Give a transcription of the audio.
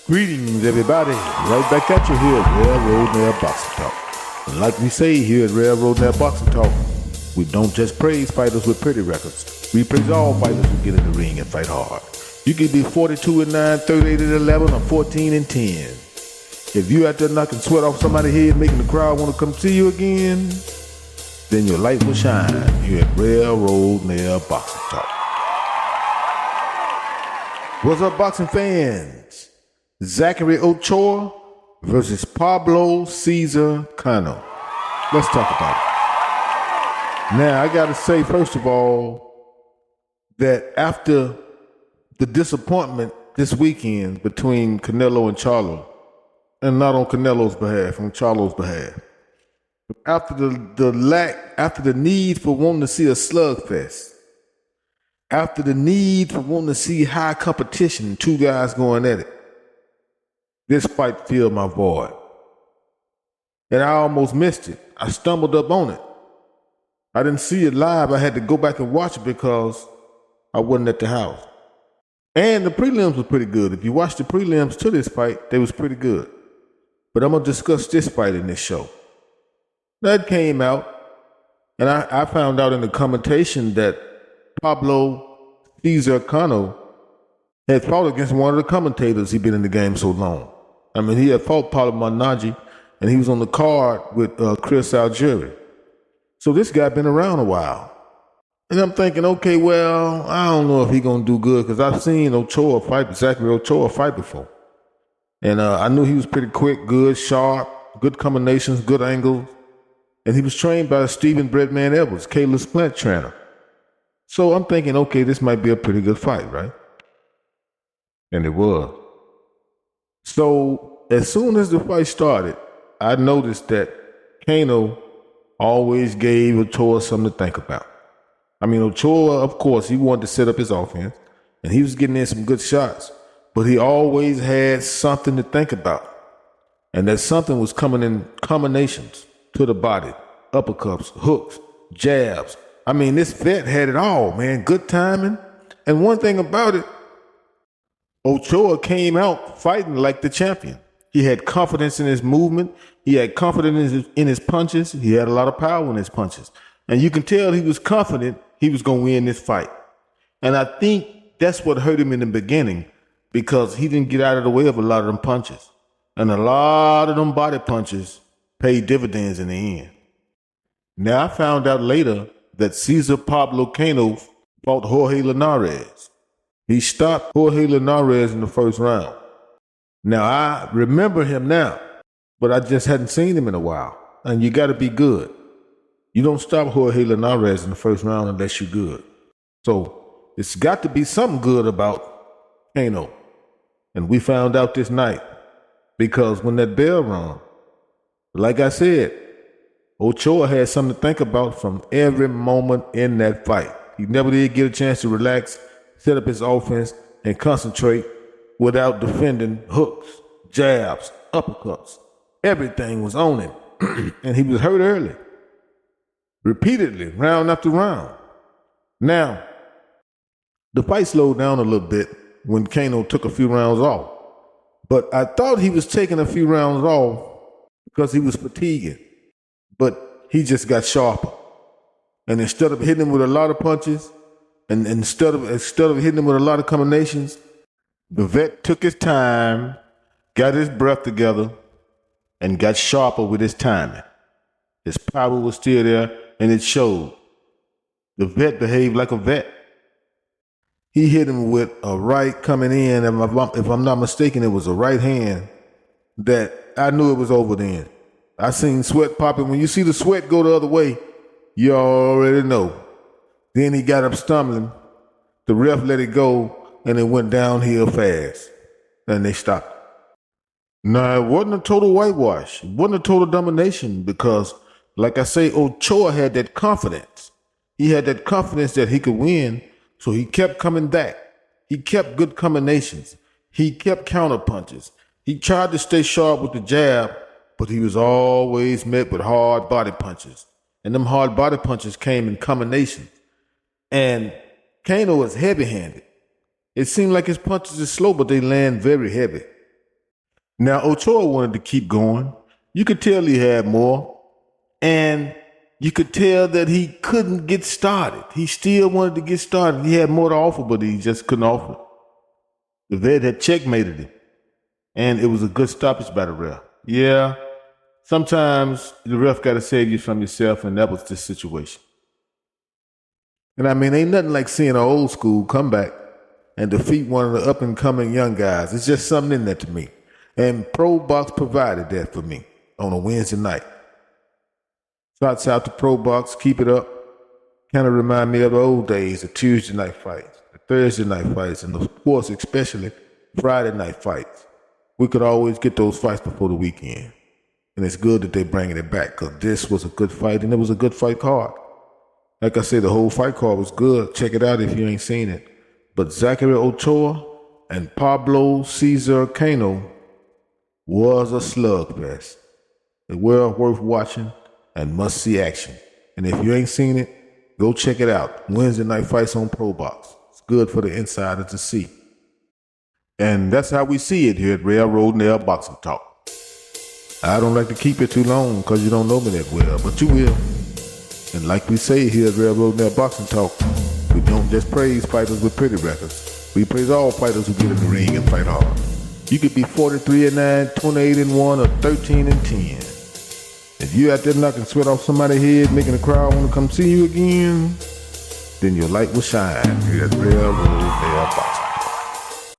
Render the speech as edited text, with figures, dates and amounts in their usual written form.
Greetings, everybody. Right back at you here at Railroad Nail Boxing Talk. And like we say here at Railroad Nail Boxing Talk, we don't just praise fighters with pretty records. We praise all fighters who get in the ring and fight hard. You can be 42-9, 38-11, or 14-10. If you out there knocking sweat off somebody's head, making the crowd want to come see you again, then your light will shine here at Railroad Nail Boxing Talk. What's up, boxing fans? Zachary Ochoa versus Pablo Cesar Cano. Let's talk about it. Now, I got to say, first of all, that after the disappointment this weekend between Canelo and Charlo, and not on Canelo's behalf, on Charlo's behalf, after the need for wanting to see a slugfest, after the need for wanting to see high competition, two guys going at it, this fight filled my void. And I almost missed it. I stumbled up on it. I didn't see it live. I had to go back and watch it because I wasn't at the house. And the prelims was pretty good. If you watch the prelims to this fight, they was pretty good. But I'm going to discuss this fight in this show. That came out, and I found out in the commentation that Pablo Cesar Cano had fought against one of the commentators. He'd been in the game so long. I mean, he had fought Paulo Malignaggi, and he was on the card with Chris Algieri. So this guy been around a while. And I'm thinking, okay, well, I don't know if he's going to do good because I've seen Zachary Ochoa fight before. And I knew he was pretty quick, good, sharp, good combinations, good angles. And he was trained by Stephen Breadman Edwards, Caleb's plant trainer. So I'm thinking, okay, this might be a pretty good fight, right? And it was. So as soon as the fight started, I noticed that Cano always gave Ochoa something to think about. I mean, Ochoa, of course, he wanted to set up his offense, and he was getting in some good shots, but he always had something to think about. And that something was coming in combinations to the body, uppercuts, hooks, jabs. I mean, this vet had it all, man, good timing. And one thing about it, Ochoa came out fighting like the champion. He had confidence in his movement. He had confidence in his punches. He had a lot of power in his punches. And you can tell he was confident he was going to win this fight. And I think that's what hurt him in the beginning because he didn't get out of the way of a lot of them punches. And a lot of them body punches paid dividends in the end. Now, I found out later that Cesar Pablo Cano fought Jorge Linares. He stopped Jorge Linares in the first round. Now, I remember him now, but I just hadn't seen him in a while. And you got to be good. You don't stop Jorge Linares in the first round unless you're good. So it's got to be something good about Cano. And we found out this night because when that bell rung, like I said, Ochoa had something to think about from every moment in that fight. He never did get a chance to relax, set up his offense, and concentrate without defending hooks, jabs, uppercuts. Everything was on him. And he was hurt early. Repeatedly, round after round. Now, the fight slowed down a little bit when Cano took a few rounds off. But I thought he was taking a few rounds off because he was fatiguing. But he just got sharper. And instead of hitting him with a lot of punches, and instead of hitting him with a lot of combinations, the vet took his time, got his breath together, and got sharper with his timing. His power was still there, and it showed. The vet behaved like a vet. He hit him with a right coming in, and if I'm not mistaken, it was a right hand that I knew it was over then. I seen sweat popping. When you see the sweat go the other way, you already know. Then he got up stumbling. The ref let it go, and it went downhill fast. And they stopped. Now, it wasn't a total whitewash. It wasn't a total domination because, like I say, Ochoa had that confidence. He had that confidence that he could win, so he kept coming back. He kept good combinations. He kept counter punches. He tried to stay sharp with the jab, but he was always met with hard body punches. And them hard body punches came in combinations. And Cano was heavy-handed. It seemed like his punches are slow, but they land very heavy. Now, Ochoa wanted to keep going. You could tell he had more. And you could tell that he couldn't get started. He still wanted to get started. He had more to offer, but he just couldn't offer. The vet had checkmated him. And it was a good stoppage by the ref. Yeah, sometimes the ref got to save you from yourself, and that was this situation. And I mean, ain't nothing like seeing an old school come back and defeat one of the up-and-coming young guys. It's just something in that to me. And Pro Box provided that for me on a Wednesday night. Shouts out to Pro Box, keep it up. Kind of remind me of the old days, the Tuesday night fights, the Thursday night fights, and of course, especially Friday night fights. We could always get those fights before the weekend. And it's good that they're bringing it back, because this was a good fight, and it was a good fight card. Like I said, the whole fight card was good. Check it out if you ain't seen it. But Zachary Ochoa and Pablo Cesar Cano was a slugfest. It was worth watching and must-see action. And if you ain't seen it, go check it out. Wednesday night fights on Pro Box. It's good for the insider to see. And that's how we see it here at Railroad Nail Boxing Talk. I don't like to keep it too long because you don't know me that well, but you will. And like we say here at Railroad Nail Boxing Talk, we don't just praise fighters with pretty records. We praise all fighters who get in the ring and fight hard. You could be 43-9, 28-1, or 13-10. If you out there knocking sweat off somebody's head, making the crowd want to come see you again, then your light will shine here at Railroad Nail Boxing.